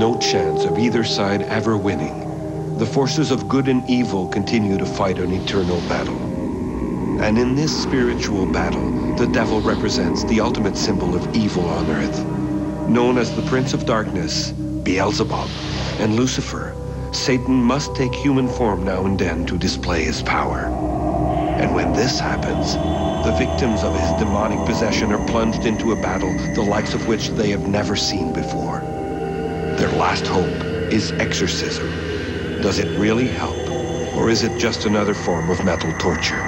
no chance of either side ever winning, the forces of good and evil continue to fight an eternal battle. And in this spiritual battle, the devil represents the ultimate symbol of evil on earth. Known as the Prince of Darkness, Beelzebub, and Lucifer, Satan must take human form now and then to display his power. And when this happens, the victims of his demonic possession are plunged into a battle the likes of which they have never seen before. Their last hope is exorcism. Does it really help, or is it just another form of mental torture?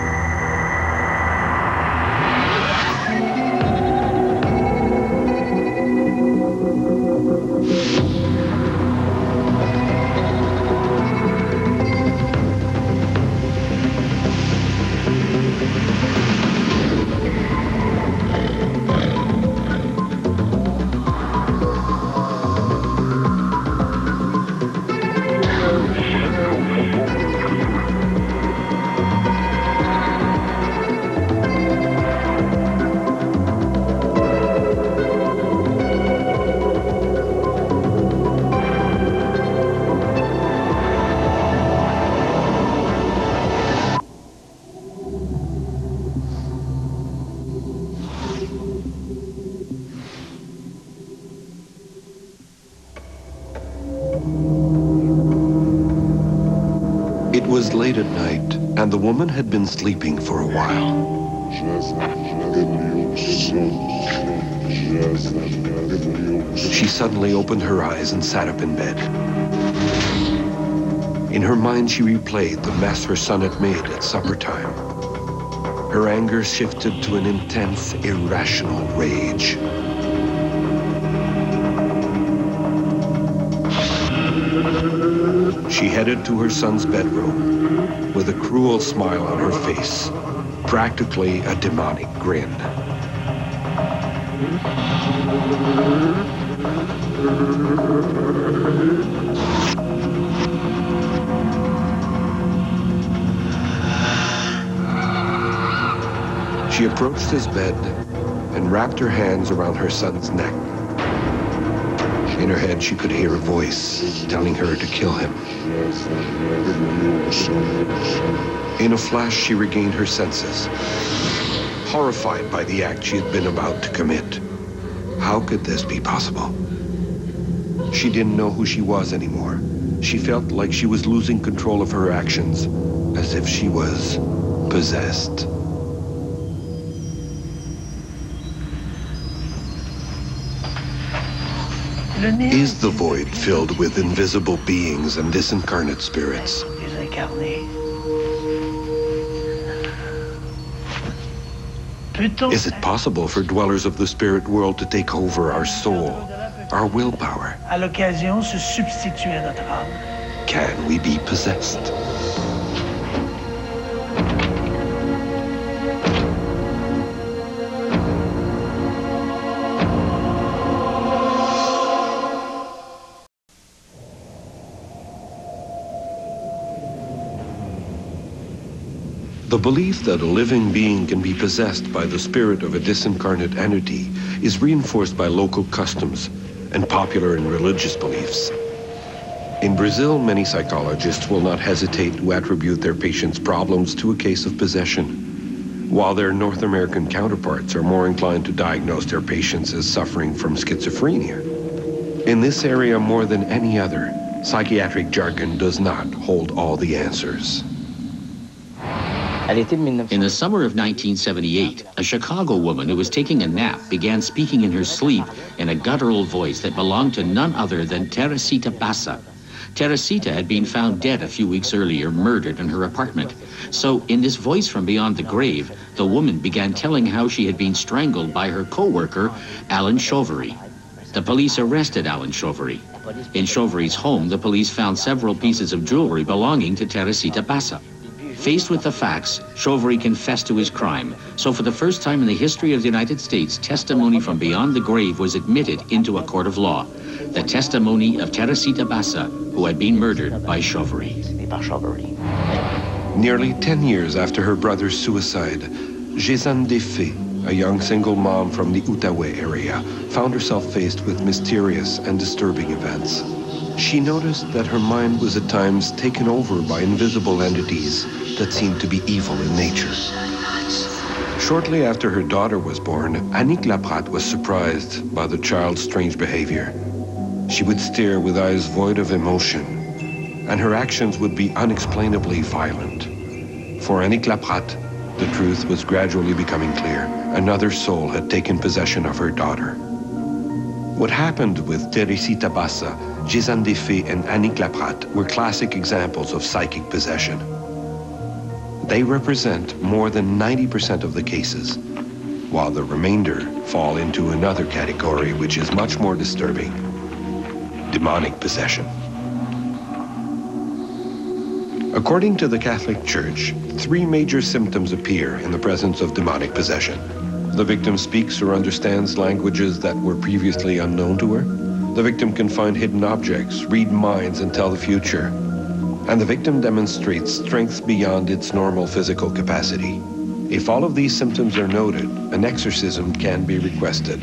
It was late at night, and the woman had been sleeping for a while. She suddenly opened her eyes and sat up in bed. In her mind, she replayed the mess her son had made at supper time. Her anger shifted to an intense, irrational rage. She headed to her son's bedroom with a cruel smile on her face, practically a demonic grin. She approached his bed and wrapped her hands around her son's neck. In her head, she could hear a voice telling her to kill him. In a flash, she regained her senses, horrified by the act she had been about to commit. How could this be possible? She didn't know who she was anymore. She felt like she was losing control of her actions, as if she was possessed. Is the void filled with invisible beings and disincarnate spirits? Is it possible for dwellers of the spirit world to take over our soul, our willpower? Can we be possessed? The belief that a living being can be possessed by the spirit of a disincarnate entity is reinforced by local customs and popular and religious beliefs. In Brazil, many psychologists will not hesitate to attribute their patients' problems to a case of possession, while their North American counterparts are more inclined to diagnose their patients as suffering from schizophrenia. In this area, more than any other, psychiatric jargon does not hold all the answers. In the summer of 1978, a Chicago woman who was taking a nap began speaking in her sleep in a guttural voice that belonged to none other than Teresita Bassa. Teresita had been found dead a few weeks earlier, murdered in her apartment. So in this voice from beyond the grave, the woman began telling how she had been strangled by her co-worker, Alan Chauvery. The police arrested Alan Chauvery. In Chauvery's home, the police found several pieces of jewelry belonging to Teresita Bassa. Faced with the facts, Chauvery confessed to his crime. So for the first time in the history of the United States, testimony from beyond the grave was admitted into a court of law. The testimony of Teresita Bassa, who had been murdered by Chauvery. Nearly 10 years after her brother's suicide, Jézanne Defay, a young single mom from the Outaouais area, found herself faced with mysterious and disturbing events. She noticed that her mind was at times taken over by invisible entities that seemed to be evil in nature. Shortly after her daughter was born, Annick Laprat was surprised by the child's strange behavior. She would stare with eyes void of emotion, and her actions would be unexplainably violent. For Annick Laprat, the truth was gradually becoming clear. Another soul had taken possession of her daughter. What happened with Teresita Bassa, Jézanne Desfées, and Annick Laprat were classic examples of psychic possession. They represent more than 90% of the cases, while the remainder fall into another category which is much more disturbing: demonic possession. According to the Catholic Church, 3 major symptoms appear in the presence of demonic possession. The victim speaks or understands languages that were previously unknown to her. The victim can find hidden objects, read minds, and tell the future. And the victim demonstrates strength beyond its normal physical capacity. If all of these symptoms are noted, an exorcism can be requested,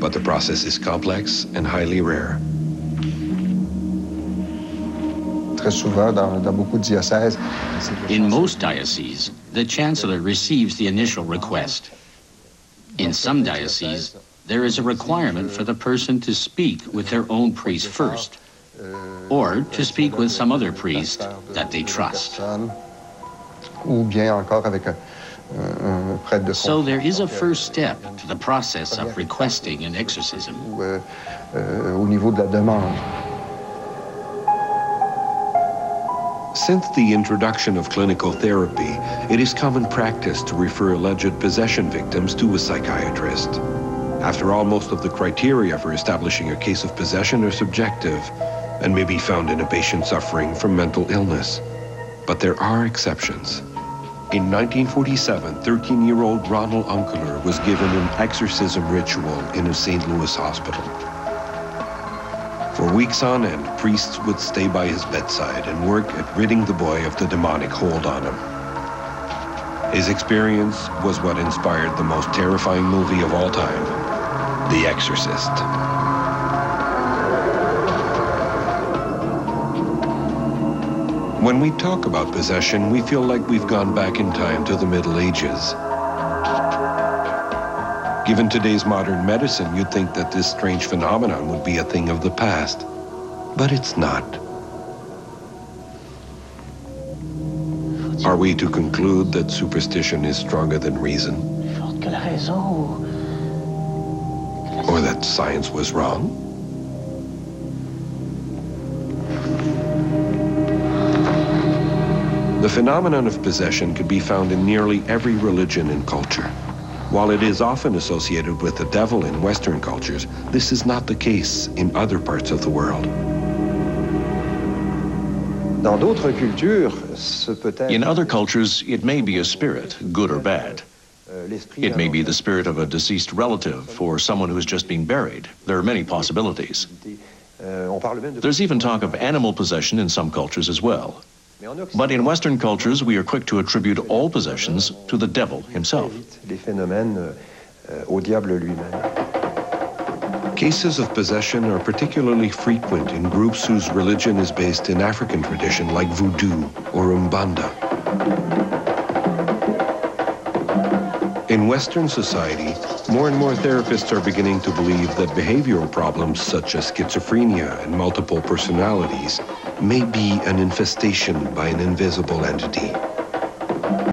but the process is complex and highly rare. In most dioceses, the chancellor receives the initial request. In some dioceses, there is a requirement for the person to speak with their own priest first, or to speak with some other priest that they trust. So there is a first step to the process of requesting an exorcism. Since the introduction of clinical therapy, it is common practice to refer alleged possession victims to a psychiatrist. After all, most of the criteria for establishing a case of possession are subjective and may be found in a patient suffering from mental illness. But there are exceptions. In 1947, 13-year-old Ronald Unkeler was given an exorcism ritual in a St. Louis hospital. For weeks on end, priests would stay by his bedside and work at ridding the boy of the demonic hold on him. His experience was what inspired the most terrifying movie of all time, The Exorcist. When we talk about possession, we feel like we've gone back in time to the Middle Ages. Given today's modern medicine, you'd think that this strange phenomenon would be a thing of the past, but it's not. Are we to conclude that superstition is stronger than reason? Or that science was wrong? The phenomenon of possession could be found in nearly every religion and culture. While it is often associated with the devil in Western cultures, this is not the case in other parts of the world. In other cultures, it may be a spirit, good or bad. It may be the spirit of a deceased relative or someone who is just being buried. There are many possibilities. There's even talk of animal possession in some cultures as well. But in Western cultures, we are quick to attribute all possessions to the devil himself. Cases of possession are particularly frequent in groups whose religion is based in African tradition, like Voodoo or Umbanda. In Western society, more and more therapists are beginning to believe that behavioral problems such as schizophrenia and multiple personalities may be an infestation by an invisible entity.